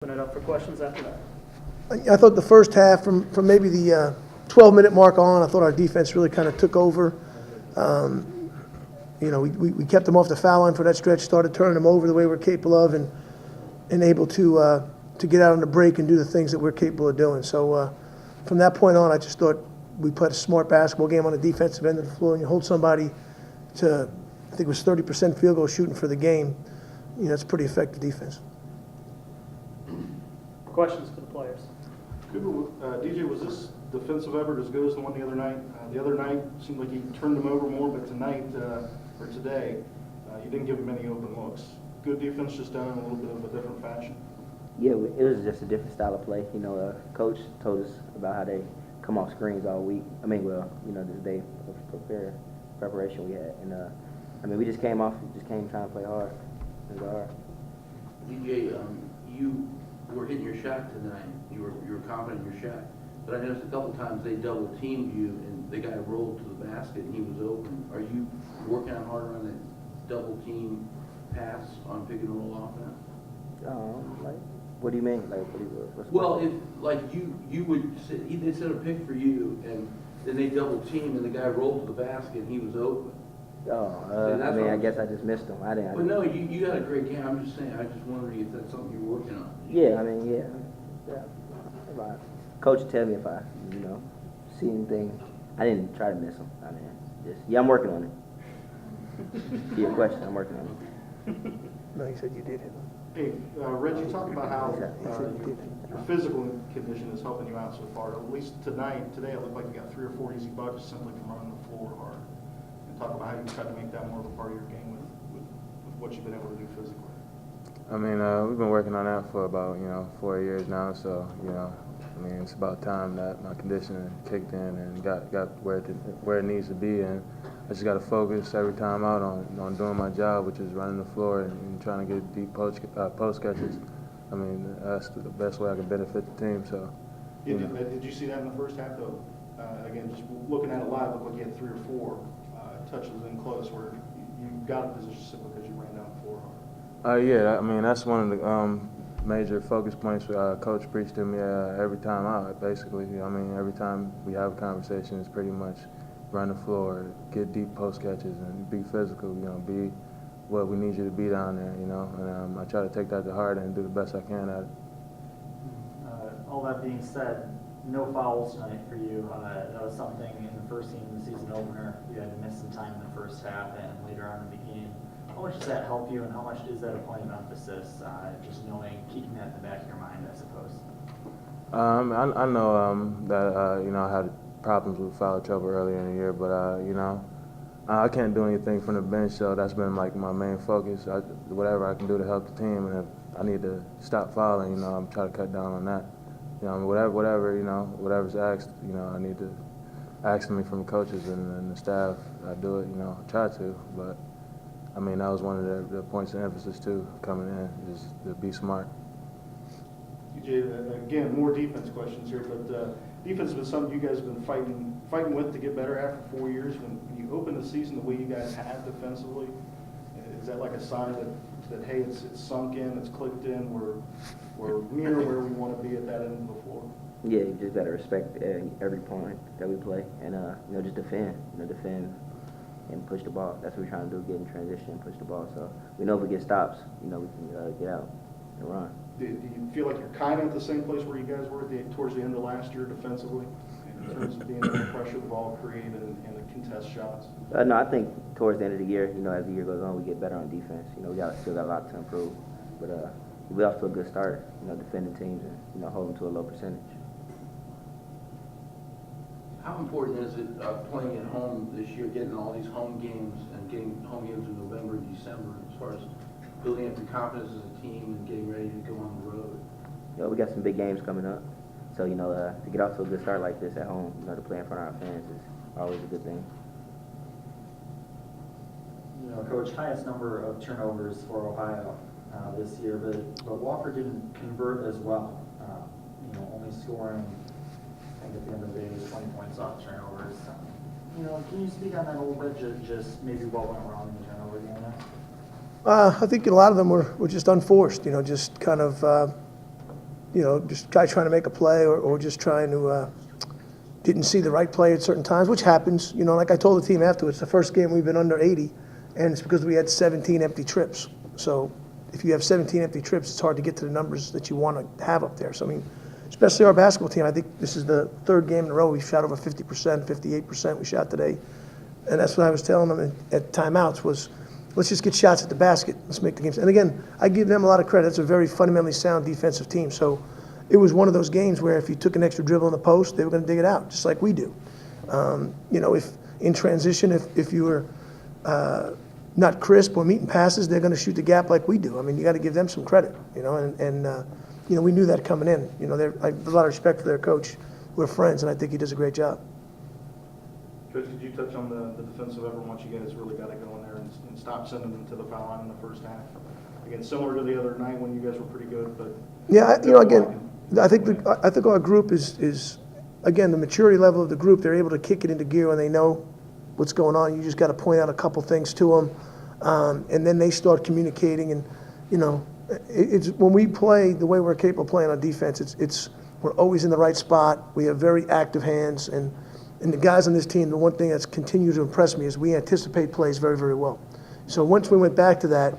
Open it up for questions after that. I thought the first half, from maybe the 12-minute mark on, I thought our defense really kind of took over. We kept them off the foul line for that stretch, started turning them over the way we're capable of, and able to get out on the break and do the things that we're capable of doing. So from that point on, I just thought we played a smart basketball game on the defensive end of the floor, and you hold somebody to, I think it was 30% field goal shooting for the game. It's pretty effective defense. Questions for the players? DJ, was this defensive effort as good as the one the other night? The other night seemed like you turned them over more, but tonight or today, you didn't give them any open looks. Good defense, just done in a little bit of a different fashion. Yeah, it was just a different style of play. Coach told us about how they come off screens all week. This day of preparation we had, and we just came trying to play hard. It was hard. DJ, you were hitting your shot tonight. You were confident in your shot, but I noticed a couple times they double teamed you, and the guy rolled to the basket and he was open. Are you working on harder on that double team pass on pick and roll offense? What do you mean? Well, if you would they set a pick for you, and then they double team, and the guy rolled to the basket and he was open. I guess I just missed him. I didn't. But no, you had a great game. I'm just saying. I was just wondering if that's something you're working on. Yeah. Coach tell me if I, see anything. I didn't try to miss him. I'm working on it. To your question, I'm working on it. No, you said you did hit him. Hey, Reggie, talk about how your physical condition is helping you out so far. At least today it looked like you got 3 or 4 easy buckets simply from running the floor hard. And talk about how you try to make that more of a part of your game with what you've been able to do physically. We've been working on that for about 4 years now. So it's about time that my conditioning kicked in and got where it needs to be, and I just got to focus every time out on doing my job, which is running the floor and trying to get deep post catches. That's the best way I can benefit the team. So. Did you see that in the first half though? Again, just looking at it live, it looked like you had 3 or 4 touches in close where you got a position simply because you ran down the floor hard. That's one of the major focus points Coach preached to me every time out, basically. Every time we have a conversation, it's pretty much run the floor, get deep post catches, and be physical, be what we need you to be down there, and I try to take that to heart and do the best I can at it. All that being said, no fouls tonight for you. That was something in the first game of the season opener. You had to miss some time in the first half and later on in the game. How much does that help you, and how much is that a point of emphasis, just keeping that in the back of your mind, I suppose? I know that I had problems with foul trouble earlier in the year, but I can't do anything from the bench, so that's been like my main focus. Whatever I can do to help the team, and if I need to stop fouling, I'm trying to cut down on that. Whatever's asked, I need to ask me from the coaches and the staff. I do it, I try to, but that was one of the points of emphasis too, coming in, is to be smart. DJ, again, more defense questions here, but defense has been something you guys have been fighting with to get better after 4 years. When you open the season the way you guys have defensively, is that like a sign that hey, it's sunk in, it's clicked in, we're near where we want to be at that end of the floor? Yeah, you just gotta respect every point that we play, and just defend, and push the ball. That's what we're trying to do, get in transition and push the ball. So we know if we get stops, we can get out and run. Do you feel like you're kind of at the same place where you guys were towards the end of last year defensively, in terms of being able to pressure the ball, create, and contest shots? No, I think towards the end of the year, as the year goes on, we get better on defense. We still got a lot to improve, but we off to a good start. Defending teams and holding to a low percentage. How important is it playing at home this year, getting all these home games and getting home games in November and December, as far as building up your confidence as a team and getting ready to go on the road? We got some big games coming up, so to get off to a good start like this at home, to play in front of our fans is always a good thing. Coach, highest number of turnovers for Ohio this year, but Wofford didn't convert as well. Only scoring, I think at the end of the day, it was 20 points off turnovers. Can you speak on that a little bit? Just maybe what went wrong in the turnover game there? I think a lot of them were just unforced, just kind of just guy trying to make a play or just trying to, didn't see the right play at certain times, which happens. Like I told the team afterwards, the first game we've been under 80, and it's because we had 17 empty trips. So if you have 17 empty trips, it's hard to get to the numbers that you want to have up there. So, especially our basketball team, I think this is the third game in a row we've shot over 50%, 58% we shot today. And that's what I was telling them at timeouts was, let's just get shots at the basket. Let's make the games. And again, I give them a lot of credit. It's a very fundamentally sound defensive team. So it was one of those games where if you took an extra dribble in the post, they were going to dig it out, just like we do. If in transition, if you were not crisp or meeting passes, they're going to shoot the gap like we do. You got to give them some credit, and we knew that coming in. I have a lot of respect for their coach. We're friends, and I think he does a great job. Coach, could you touch on the defensive effort once you guys really got it going there and stop sending them to the foul line in the first half? Again, similar to the other night when you guys were pretty good, but yeah, again, I think our group is again the maturity level of the group. They're able to kick it into gear when they know what's going on. You just got to point out a couple things to them, and then they start communicating. And it's when we play the way we're capable of playing on defense. It's we're always in the right spot. We have very active hands, and the guys on this team. The one thing that's continued to impress me is we anticipate plays very, very well. So once we went back to that,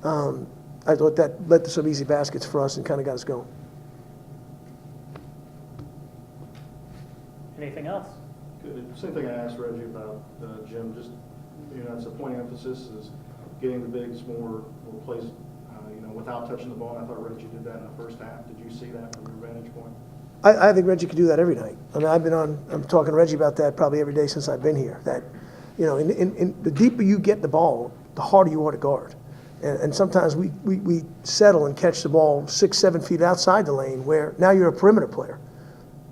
I thought that led to some easy baskets for us and kind of got us going. Anything else? Good. Same thing I asked Reggie about, Jim. Just it's a point of emphasis is getting the bigs more plays, without touching the ball. And I thought Reggie did that in the first half. Did you see that from your vantage point? I think Reggie could do that every night. I'm talking to Reggie about that probably every day since I've been here. That, in the deeper you get the ball, the harder you are to guard. And sometimes we settle and catch the ball 6, 7 feet outside the lane where now you're a perimeter player.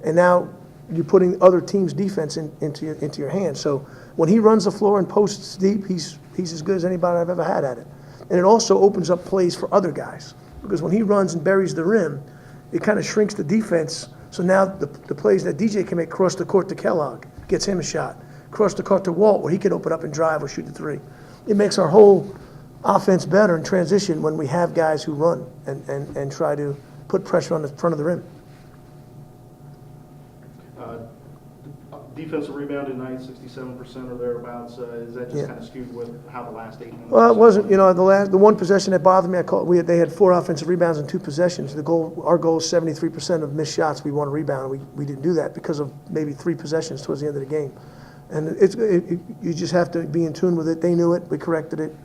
And now you're putting other teams' defense into your hands. So when he runs the floor and posts deep, he's as good as anybody I've ever had at it. And it also opens up plays for other guys. Because when he runs and buries the rim, it kind of shrinks the defense. So now the plays that DJ can make cross the court to Kellogg, gets him a shot. Cross the court to Walt, where he can open up and drive or shoot the three. It makes our whole offense better in transition when we have guys who run and try to put pressure on the front of the rim. Defensive rebound tonight, 67% or thereabouts. Is that just kind of skewed with how the last 8 minutes? Well, it wasn't. The one possession that bothered me, they had 4 offensive rebounds in 2 possessions. Our goal is 73% of missed shots. We want to rebound. We didn't do that because of maybe 3 possessions towards the end of the game. And you just have to be in tune with it. They knew it. We corrected it.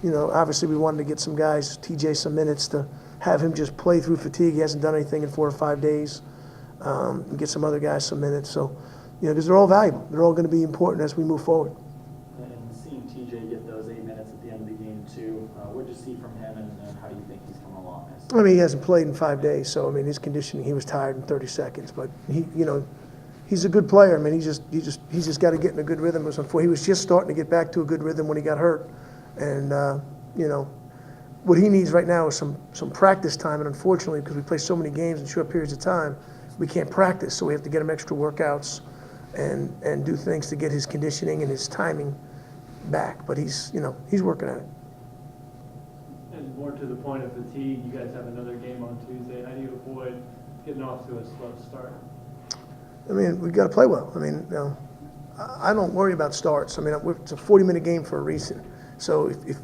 Obviously we wanted to get some guys, TJ, some minutes to have him just play through fatigue. He hasn't done anything in 4 or 5 days. And get some other guys some minutes. So, because they're all valuable. They're all going to be important as we move forward. And seeing TJ get those 8 minutes at the end of the game too, what did you see from him, and how do you think he's come along? He hasn't played in 5 days, so his conditioning, he was tired in 30 seconds. But he's a good player. He's just got to get in a good rhythm. He was just starting to get back to a good rhythm when he got hurt, and what he needs right now is some practice time. And unfortunately, because we play so many games in short periods of time, we can't practice. So we have to get him extra workouts and do things to get his conditioning and his timing back. But he's working at it. And more to the point of fatigue, you guys have another game on Tuesday. How do you avoid getting off to a slow start? We've got to play well. I don't worry about starts. It's a 40-minute game for a reason. So if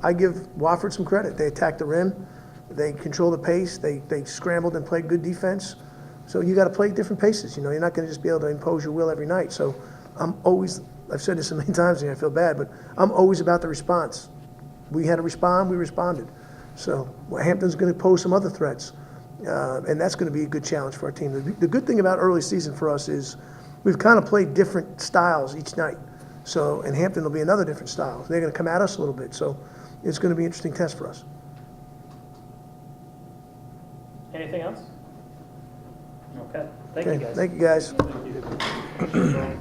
I give Wofford some credit. They attacked the rim. They control the pace. They scrambled and played good defense. So you got to play different paces. You're not going to just be able to impose your will every night. So I've said this so many times and I feel bad, but I'm always about the response. We had to respond, we responded. So Hampton's going to pose some other threats, and that's going to be a good challenge for our team. The good thing about early season for us is we've kind of played different styles each night. So, and Hampton will be another different style. They're going to come at us a little bit. So it's going to be an interesting test for us. Anything else? Okay. Thank you, guys. Thank you, guys. Thank you.